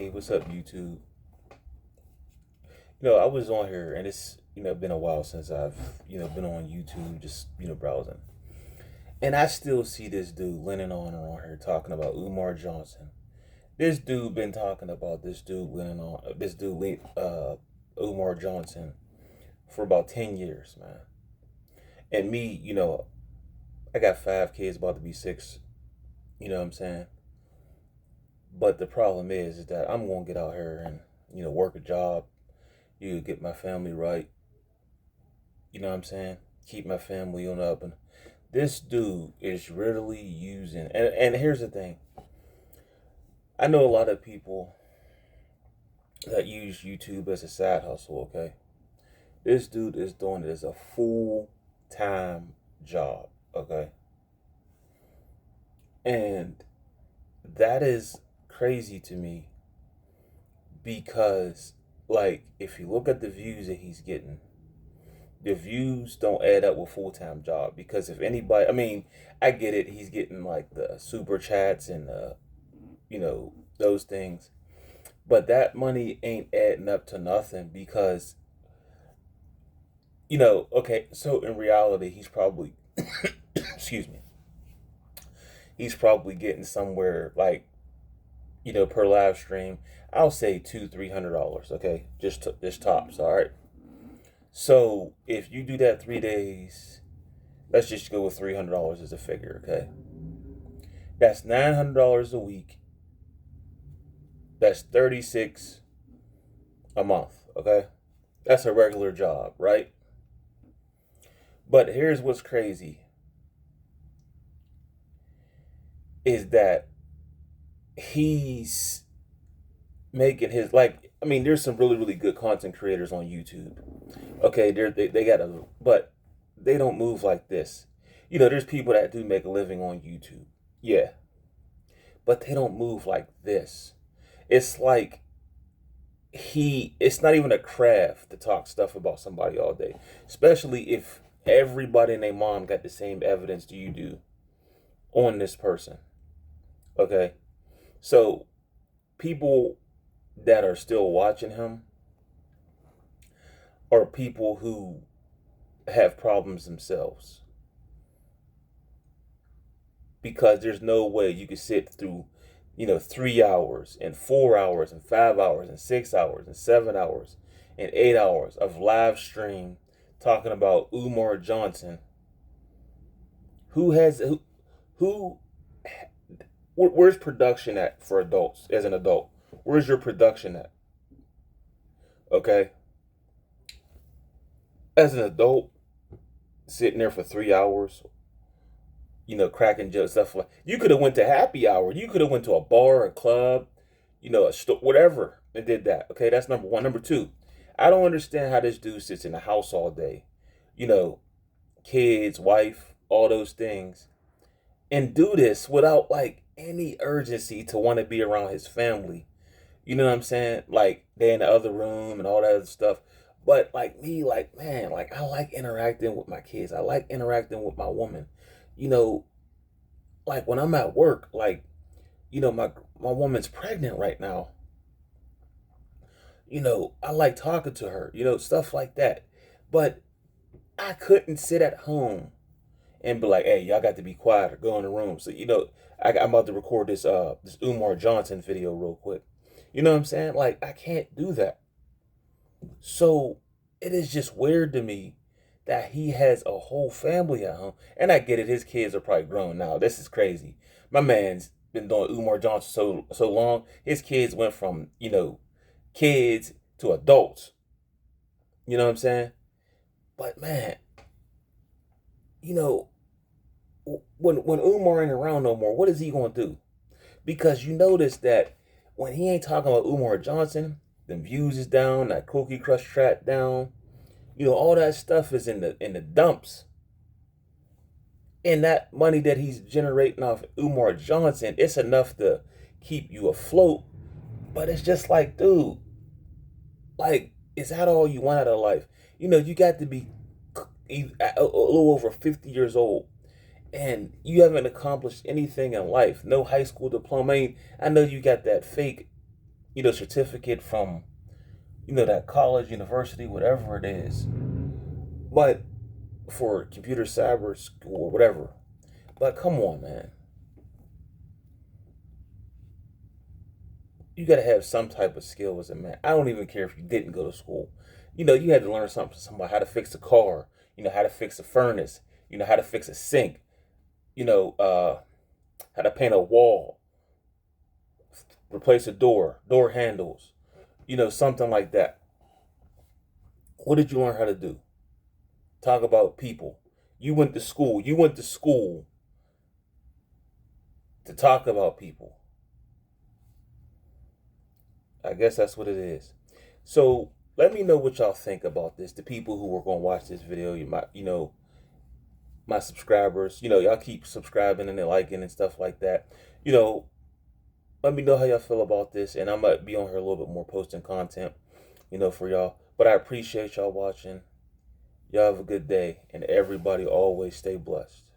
Hey, what's up, YouTube? I was on here, and it's been a while since I've been on YouTube, just browsing, and I still see this dude Lenon Honor on here talking about Umar Johnson. This dude been talking about Umar Johnson for about 10 years, man. And me, I got 5 kids, about to be six. You know what I'm saying? But the problem is that I'm gonna get out here and work a job. You get my family right. You know what I'm saying? Keep my family on up. And this dude is really using. And here's the thing. I know a lot of people that use YouTube as a side hustle. Okay, this dude is doing it as a full-time job. Okay, and that is crazy to me because, like, if you look at the views that he's getting, the views don't add up with full-time job. Because if anybody, I mean, I get it, he's getting like the super chats and those things, but that money ain't adding up to nothing because okay, so in reality he's probably excuse me, he's probably getting somewhere like per live stream, I'll say $200-300. Okay, just tops. All right, so if you do that 3 days, let's just go with $300 as a figure. Okay, that's $900 a week. That's 36 a month. Okay, that's a regular job, right? But here's what's crazy is that he's making his, like, I mean, there's some really good content creators on YouTube. Okay, they got a, but they don't move like this. There's people that do make a living on YouTube. Yeah, but they don't move like this. It's like it's not even a craft to talk stuff about somebody all day, especially if everybody and their mom got the same evidence do you do on this person. Okay, so people that are still watching him are people who have problems themselves, because there's no way you could sit through 3 hours and 4 hours and 5 hours and 6 hours and 7 hours and 8 hours of live stream talking about Umar Johnson, who has who where's production at for adults? As an adult, where's your production at? Okay, as an adult, sitting there for 3 hours, cracking jokes, stuff like, you could have went to happy hour, you could have went to a bar, a club, a store, whatever, and did that. Okay, that's number one. Number two, I don't understand how this dude sits in the house all day, you know, kids, wife, all those things, and do this without like any urgency to want to be around his family. You know what I'm saying? Like, they in the other room and all that other stuff. But like me, like, man, like, I like interacting with my kids. I like interacting with my woman. You know, like when I'm at work, like, my woman's pregnant right now. I like talking to her, stuff like that. But I couldn't sit at home and be like, hey, y'all got to be quiet or go in the room. So, I'm about to record this Umar Johnson video real quick. You know what I'm saying? Like, I can't do that. So it is just weird to me that he has a whole family at home. And I get it, his kids are probably grown now. This is crazy. My man's been doing Umar Johnson so long. His kids went from, kids to adults. You know what I'm saying? But man, you know, when Umar ain't around no more, what is he gonna do? Because you notice that when he ain't talking about Umar Johnson, the views is down, that Cookie Crush track down, all that stuff is in the dumps. And that money that he's generating off Umar Johnson, it's enough to keep you afloat. But it's just like, dude, like, is that all you want out of life? You got to be a little over 50 years old and you haven't accomplished anything in life. No high school diploma. I know you got that fake certificate from, that college, university, whatever it is. But for computer cyber school or whatever. But come on, man. You got to have some type of skill as a man. I don't even care if you didn't go to school. You had to learn something about how to fix a car, how to fix a furnace, how to fix a sink, how to paint a wall, replace a door handles, something like that. What did you learn how to do? Talk about people. You went to school. You went to school to talk about people. I guess that's what it is. So let me know what y'all think about this. The people who are going to watch this video, my subscribers, y'all keep subscribing and liking and stuff like that. Let me know how y'all feel about this, and I might be on here a little bit more posting content, for y'all. But I appreciate y'all watching. Y'all have a good day, and everybody always stay blessed.